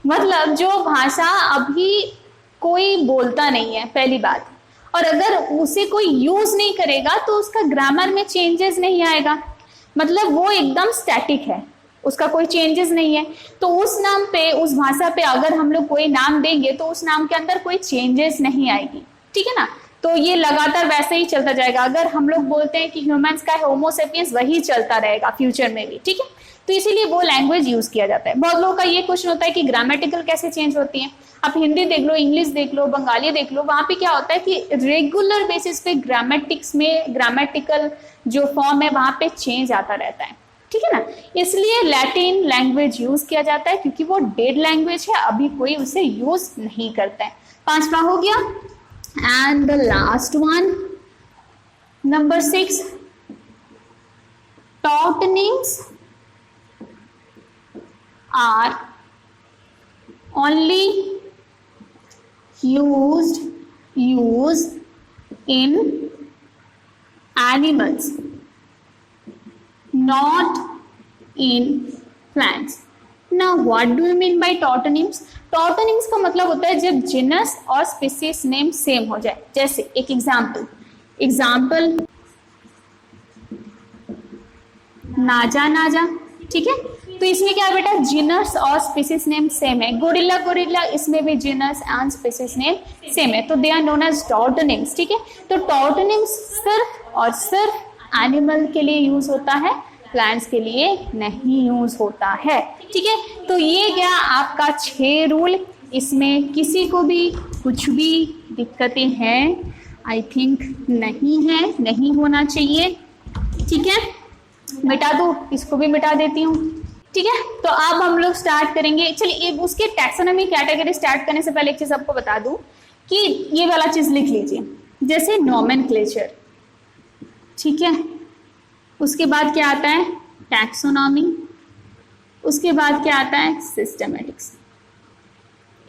मतलब जो भाषा अभी कोई बोलता नहीं है, पहली बात, और अगर उसे कोई यूज नहीं करेगा तो उसका ग्रामर में चेंजेस नहीं आएगा, मतलब वो एकदम स्टैटिक है, उसका कोई चेंजेस नहीं है। तो उस नाम पे, उस भाषा पे अगर हम लोग कोई नाम देंगे तो उस नाम के अंदर कोई चेंजेस नहीं आएगी, ठीक है ना। तो ये लगातार वैसे ही चलता जाएगा। अगर हम लोग बोलते हैं कि ह्यूमंस का है होमो सेपियंस, वही चलता रहेगा फ्यूचर में भी, ठीक है। तो इसीलिए वो लैंग्वेज यूज किया जाता है। बहुत लोगों का ये क्वेश्चन होता है कि ग्रामेटिकल कैसे चेंज होती है। आप हिंदी देख लो, इंग्लिश देख लो, बंगाली देख लो, वहां पे क्या होता है कि रेगुलर बेसिस पे ग्रामेटिक्स में ग्रामेटिकल जो फॉर्म है वहां पे चेंज आता रहता है, ठीक है ना। इसलिए लैटिन लैंग्वेज यूज किया जाता है क्योंकि वो डेड लैंग्वेज है, अभी कोई उसे यूज नहीं करता है। 5वां हो गया। And the last one, number 6, टॉटनिंग्स are only used in animals, not in plants. Now what do you mean by toponyms? Toponyms का मतलब होता है जब जिनस और स्पीसीज नेम सेम हो जाए। जैसे एक एग्जाम्पल नाजा नाजा, ठीक है। तो इसमें क्या है बेटा, जिनस और स्पीसीज नेम सेम है। गोरिल्ला गोरिल्ला, इसमें भी जिनस एंड स्पीसीज नेम सेम है, तो दे आर नोन एज टॉटोनिम्स, ठीक है। तो टॉटोनिम्स सिर्फ और सिर्फ एनिमल के लिए यूज होता है, प्लांट्स के लिए नहीं यूज होता है, ठीक है। तो ये गया आपका 6 रूल। इसमें किसी को भी कुछ भी दिक्कतें हैं? आई थिंक नहीं है, नहीं होना चाहिए, ठीक है। मिटा दो, इसको भी मिटा देती हूँ, ठीक है। तो अब हम लोग स्टार्ट करेंगे। चलिए उसके टैक्सोनॉमी कैटेगरी स्टार्ट करने से पहले एक चीज आपको बता दूं कि ये वाला चीज लिख लीजिए, जैसे नोमेनक्लेचर, ठीक है। उसके बाद क्या आता है? टैक्सोनॉमी। उसके बाद क्या आता है? सिस्टमैटिक्स।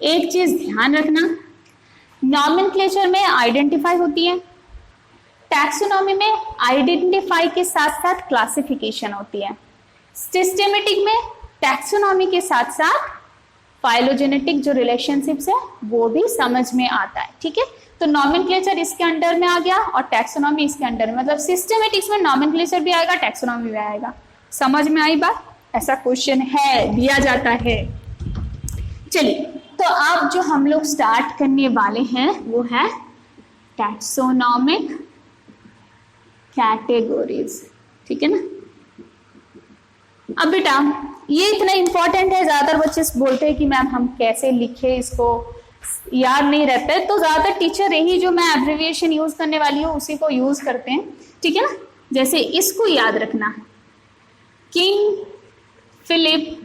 एक चीज ध्यान रखना, नोमेनक्लेचर में आइडेंटिफाई होती है, टैक्सोनॉमी में आइडेंटिफाई के साथ साथ क्लासिफिकेशन होती है, सिस्टेमेटिक में टैक्सोनॉमी के साथ साथ फाइलोजेनेटिक जो रिलेशनशिप्स है वो भी समझ में आता है, ठीक है। तो नोमेनक्लेचर इसके अंडर में आ गया और टैक्सोनॉमी इसके अंडर में, मतलब सिस्टेमेटिक्स में नोमेनक्लेचर भी आएगा, टैक्सोनॉमी भी आएगा। समझ में आई बात? ऐसा क्वेश्चन है, दिया जाता है। चलिए, तो अब जो हम लोग स्टार्ट करने वाले हैं वो है टैक्सोनॉमिक कैटेगरीज, ठीक है ना। अब बेटा ये इतना इंपॉर्टेंट है, ज्यादातर बच्चे बोलते हैं कि मैम हम कैसे लिखे, इसको याद नहीं रहता है, तो ज्यादातर टीचर यही जो मैं एब्रिविएशन यूज करने वाली हूँ उसी को यूज करते हैं, ठीक है ना। जैसे इसको याद रखना, King Philip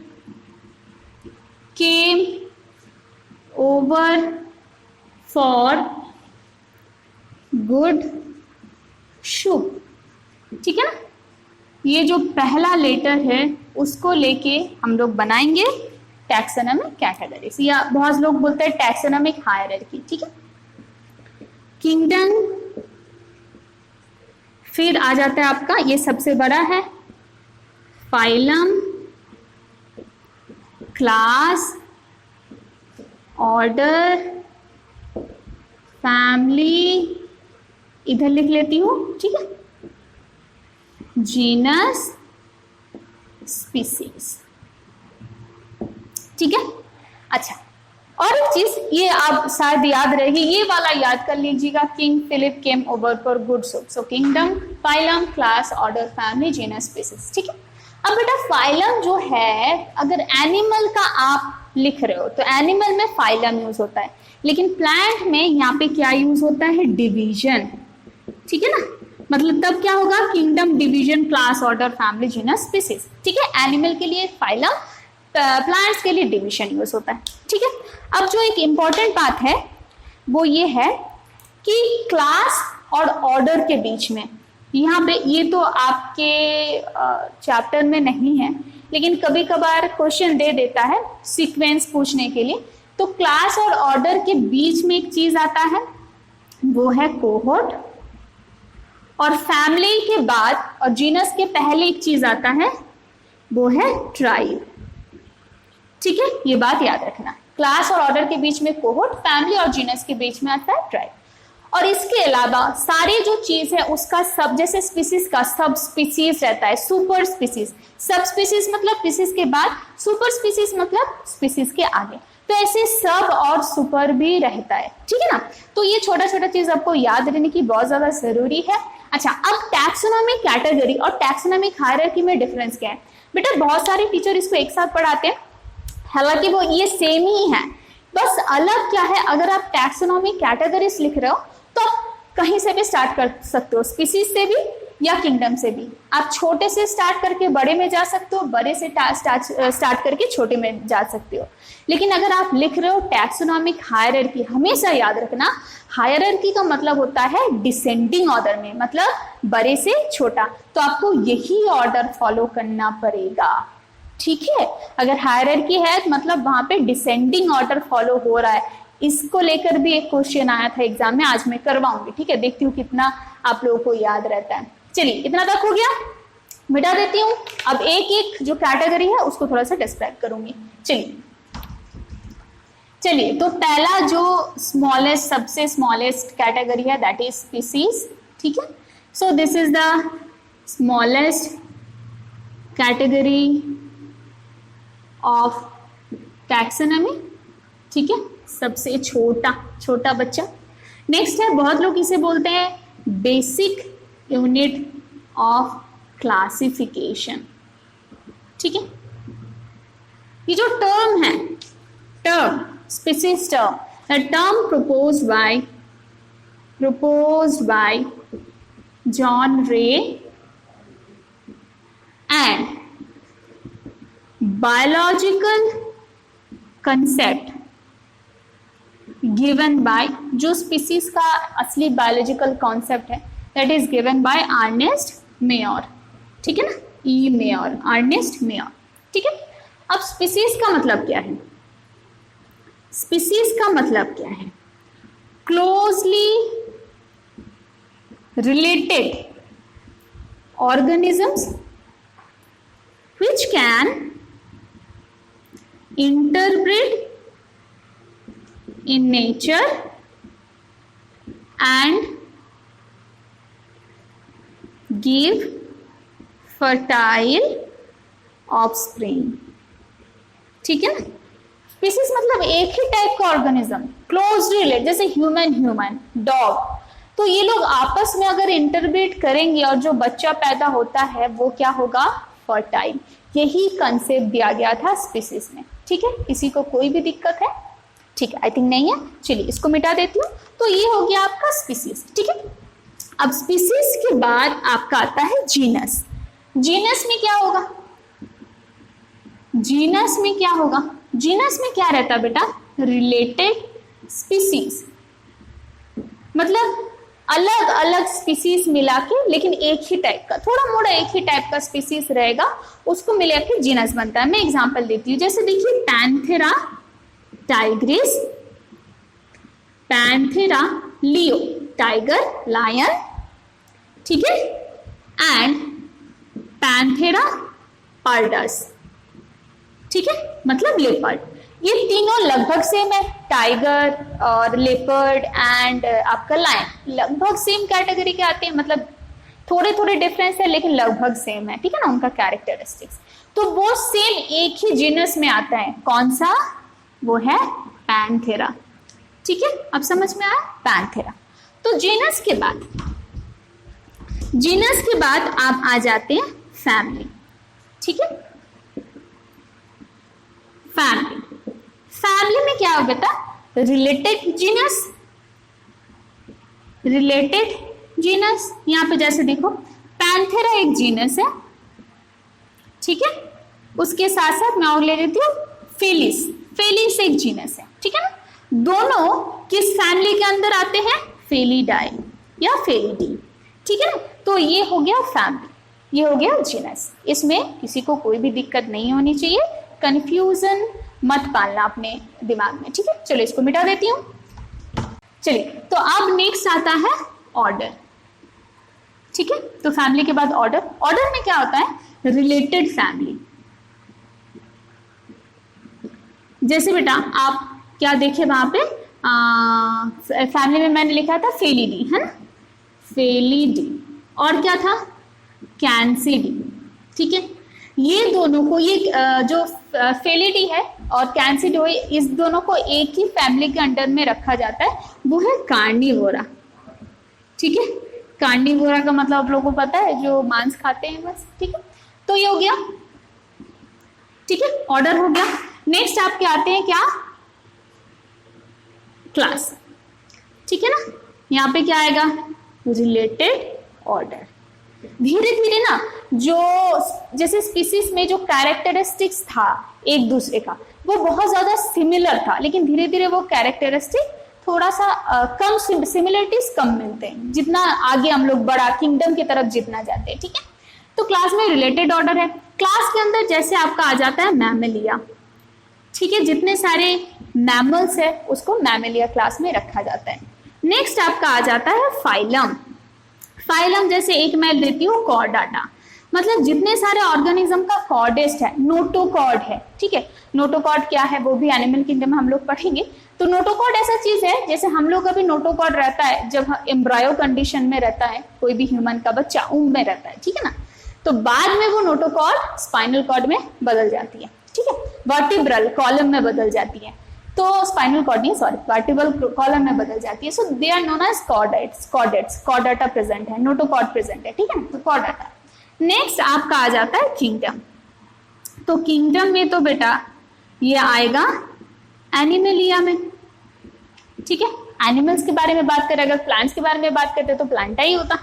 came over for good soup, ठीक है ना। ये जो पहला लेटर है उसको लेके हम लोग बनाएंगे टैक्सोनॉमिक कैटेगरीज, या बहुत लोग बोलते हैं टैक्सोनॉमिक हायरार्की, ठीक है। किंगडम, फिर आ जाता है आपका ये सबसे बड़ा है फाइलम, क्लास, ऑर्डर, फैमिली, इधर लिख लेती हूं, ठीक है, जीनस, स्पीसीज, ठीक है। अच्छा, और एक चीज ये आप शायद याद रहेगी, ये वाला याद कर लीजिएगा, king Philip came over for good soup, so kingdom, phylum, class, order, family, genus, species, ठीक है। अब बेटा फाइलम जो है, अगर एनिमल का आप लिख रहे हो तो एनिमल में फाइलम यूज होता है, लेकिन प्लांट में यहाँ पे क्या यूज होता है, डिवीजन, ठीक है ना। मतलब तब क्या होगा, kingdom, division, class, order, family, genus, species, ठीक है। एनिमल के लिए फाइलम, प्लांट्स के लिए डिवीजन यूज होता है, ठीक है। अब जो एक इंपॉर्टेंट बात है वो ये है कि क्लास और ऑर्डर के बीच में, यहाँ पे ये तो आपके चैप्टर में नहीं है, लेकिन कभी कभार क्वेश्चन दे देता है सीक्वेंस पूछने के लिए, तो क्लास और ऑर्डर के बीच में एक चीज आता है वो है कोहोर्ट, और फैमिली के बाद और जीनस के पहले एक चीज आता है वो है ट्राइब, ठीक है। ये बात याद रखना, क्लास और ऑर्डर के बीच में कोहोर्ट, फैमिली और जीनस के बीच में आता है ट्राइब। और इसके अलावा सारी जो चीज है उसका सब, जैसे स्पीसीज का सब स्पीसीज रहता है, सुपर स्पीसीज, सब स्पीसीज मतलब स्पीसीज के बाद, सुपर स्पीसीज मतलब स्पीसीज के आगे, तो ऐसे सब और सुपर भी रहता है, ठीक है ना। तो ये छोटा छोटा चीज आपको याद रहने की बहुत ज्यादा जरूरी है। अच्छा, अब टैक्सोनॉमिक कैटेगरी और टैक्सोनॉमिक हायरार्की में डिफरेंस क्या है बेटा, बहुत सारे टीचर इसको एक साथ पढ़ाते हैं, हालांकि वो ये सेम ही है, बस अलग क्या है, अगर आप टैक्सोनॉमिक कैटेगरीज लिख रहे हो तो आप कहीं से भी स्टार्ट कर सकते हो, स्पीसीज से भी या किंगडम से भी। आप छोटे से स्टार्ट करके बड़े में जा सकते हो, बड़े से स्टार्ट करके छोटे में जा सकते हो। लेकिन अगर आप लिख रहे हो टैक्सोनॉमिक हायरार्की, हमेशा याद रखना हायरार्की का मतलब होता है डिसेंडिंग ऑर्डर में, मतलब बड़े से छोटा, तो आपको यही ऑर्डर फॉलो करना पड़ेगा, ठीक है। अगर हायरार्की है तो मतलब वहां पे डिसेंडिंग ऑर्डर फॉलो हो रहा है। इसको लेकर भी एक क्वेश्चन आया था एग्जाम में, आज मैं करवाऊंगी, ठीक है, देखती हूँ कितना आप लोगों को याद रहता है। चलिए, इतना तक हो गया, मिटा देती हूँ। अब एक एक जो कैटेगरी है उसको थोड़ा सा डिस्क्राइब करूंगी। चलिए, तो पहला जो स्मॉलेस्ट, सबसे स्मॉलेस्ट कैटेगरी है दैट इज स्पीसीज, ठीक है। So this is the smallest category of taxonomy, ठीक है, सबसे छोटा बच्चा। नेक्स्ट है, बहुत लोग इसे बोलते हैं बेसिक यूनिट ऑफ क्लासिफिकेशन, ठीक है। ये जो टर्म है, term species term, the term proposed by John Ray and biological concept given by, जो स्पीसीज का असली बायोलॉजिकल कॉन्सेप्ट है that is given by Ernest Mayr, ठीक है ना, ई मेयर, अर्नेस्ट मेयर, ठीक है। अब स्पीसीज का मतलब क्या है, स्पीसीज का मतलब क्या है, closely related organisms which can interbreed in nature and give fertile offspring, ठीक है ना। स्पीसीज मतलब एक ही टाइप का ऑर्गेनिज्म, क्लोज रिलेटेड, जैसे ह्यूमन, डॉग। तो ये लोग आपस में अगर इंटरब्रीड करेंगे और जो बच्चा पैदा होता है वो क्या होगा, फर्टाइल। यही कंसेप्ट दिया गया था स्पीसीज में। ठीक है, किसी को कोई भी दिक्कत है? ठीक है, आई थिंक नहीं है। चलिए इसको मिटा देती हूँ। तो ये हो गया आपका स्पीसीज। ठीक है, अब स्पीसीज के बाद आपका आता है जीनस। जीनस में क्या होगा, जीनस में क्या होगा, जीनस में क्या रहता है बेटा, रिलेटेड स्पीसीज, मतलब अलग अलग स्पीसीज मिला के लेकिन एक ही टाइप का, थोड़ा मोड़ा एक ही टाइप का स्पीसीज रहेगा, उसको मिला के जीनस बनता है। मैं एग्जांपल देती हूँ, जैसे देखिए Panthera tigris, Panthera leo tiger lion, ठीक है, एंड पैंथेरा पार्डस, ठीक है, मतलब लेपर्ड। ये तीनों लगभग सेम है, टाइगर और लेपर्ड एंड आपका लायन लगभग सेम कैटेगरी के आते हैं, मतलब थोड़े थोड़े डिफरेंस है लेकिन लगभग सेम है, ठीक है ना, उनका कैरेक्टरिस्टिक्स। तो वो सेम एक ही जीनस में आता है, कौन सा, वो है पैंथेरा। ठीक है, अब समझ में आया, पैंथेरा। तो जीनस के बाद आप आ जाते हैं फैमिली। ठीक है, फैमिली में क्या हो बेटा, रिलेटेड जीनस। यहां पे जैसे देखो पैंथेरा एक जीनस है, ठीक है, उसके साथ साथ मैं और ले लेती हूँ फेलिस एक जीनस है, ठीक है ना। दोनों किस फैमिली के अंदर आते हैं, फेलिडाई या फेलिडी, ठीक है ना। तो ये हो गया फैमिली, ये हो गया जीनस। इसमें किसी को कोई भी दिक्कत नहीं होनी चाहिए, कंफ्यूजन मत पालना अपने दिमाग में, ठीक है। चलो इसको मिटा देती हूँ। चलिए, तो अब नेक्स्ट आता है ऑर्डर। ठीक है, तो फैमिली के बाद ऑर्डर में क्या होता है, रिलेटेड फैमिली। जैसे बेटा आप क्या देखे वहां पे, फैमिली में मैंने लिखा था फेलिडी, है ना, फेलिडी, और क्या था, कैंसिडी। ठीक है, ये दोनों को, ये जो फेलिडी है और कैंसिडी, इस दोनों को एक ही फैमिली के अंडर में रखा जाता है, वो है कार्निवोरा। ठीक है, कार्निवोरा का मतलब आप लोगों को पता है, जो मांस खाते हैं बस। ठीक है, तो ये हो गया, ठीक है, ऑर्डर हो गया। नेक्स्ट आपके आते हैं क्या, क्लास। ठीक है ना, यहाँ पे क्या आएगा, रिलेटेड ऑर्डर। धीरे धीरे ना, जो जैसे स्पीसीज में जो कैरेक्टरिस्टिक्स था एक दूसरे का, वो बहुत ज्यादा सिमिलर था, लेकिन धीरे धीरे वो कैरेक्टरिस्टिक थोड़ा सा कम, सिमिलरिटीज कम मिलते हैं जितना आगे हम लोग बड़ा किंगडम की तरफ जितना जाते हैं। ठीक है, तो क्लास में रिलेटेड ऑर्डर है। क्लास के अंदर जैसे आपका आ जाता है मैमेलिया। ठीक है, जितने सारे मैमल्स है उसको मैमेलिया क्लास में रखा जाता है। नेक्स्ट आपका आ जाता है फाइलम। फाइलम जैसे एक मैं लेती हूँ कॉर्डाटा, मतलब जितने सारे ऑर्गेनिज्म का कॉर्डेस्ट है, नोटोकॉर्ड है। ठीक है, नोटोकॉर्ड क्या है वो भी एनिमल किंगडम में हम लोग पढ़ेंगे। तो नोटोकॉर्ड ऐसा चीज है, जैसे हम लोग का भी नोटोकॉर्ड रहता है जब एम्ब्रायो कंडीशन में रहता है, कोई भी ह्यूमन का बच्चा ऊंग में रहता है, ठीक है ना, तो बाद में वो नोटोकॉर्ड स्पाइनल कॉर्ड में बदल जाती है। ठीक है, वर्टिब्रल कॉलम में बदल जाती है, तो स्पाइनल कॉर्ड नहीं, सॉरी, वर्टिब्रल कॉलम में बदल जाती है। So they are known as chordates. Chordata present है, नोटोकॉर्ड प्रेजेंट है, ठीक है, तो कॉर्डाटा। नेक्स्ट आपका आ जाता है किंगडम। तो किंगडम में तो बेटा ये आएगा एनिमलिया में। ठीक है, एनिमल्स के बारे में बात करें, अगर प्लांट्स के बारे में बात करते तो प्लांटा ही होता।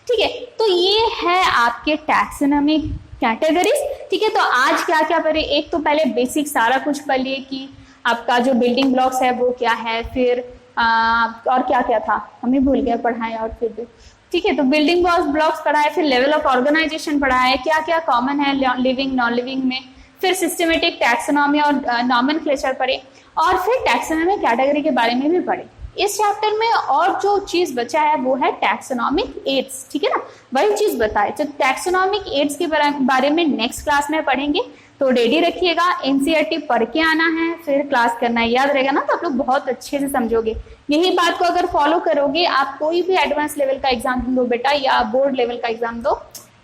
ठीक है, तो ये है आपके टैक्सोनॉमिक कैटेगरीज। ठीक है, तो आज क्या क्या पढ़े, एक तो पहले बेसिक सारा कुछ पढ़ लिए कि आपका जो बिल्डिंग ब्लॉक्स है वो क्या है, फिर और क्या क्या था हमें भूल गया पढ़ाए, और फिर भी ठीक है, तो बिल्डिंग ब्लॉक्स पढ़ाए, फिर लेवल ऑफ ऑर्गेनाइजेशन पढ़ाए, क्या क्या कॉमन है लिविंग नॉन लिविंग में, फिर सिस्टमेटिक टैक्सोनॉमी और नॉमेनक्लेचर पढ़े, और फिर टैक्सोनॉमी कैटेगरी के बारे में भी पढ़े। इस चैप्टर में और जो चीज बचा है वो है टैक्सोनॉमिक एड्स। ठीक है ना, वही चीज बताए। तो टैक्सोनॉमिक एड्स के बारे में नेक्स्ट क्लास में पढ़ेंगे, तो रेडी रखिएगा। एनसीईआरटी पढ़ के आना है, फिर क्लास करना है, याद रहेगा ना, तो आप लोग बहुत अच्छे से समझोगे। यही बात को अगर फॉलो करोगे, आप कोई भी एडवांस लेवल का एग्जाम दो बेटा, या बोर्ड लेवल का एग्जाम दो,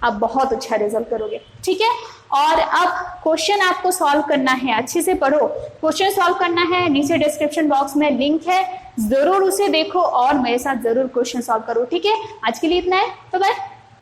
आप बहुत अच्छा रिजल्ट करोगे, ठीक है। और अब क्वेश्चन आपको सॉल्व करना है, अच्छे से पढ़ो, क्वेश्चन सॉल्व करना है, नीचे डिस्क्रिप्शन बॉक्स में लिंक है, जरूर उसे देखो और मेरे साथ जरूर क्वेश्चन सॉल्व करो, ठीक है। आज के लिए इतना है, तो बाय।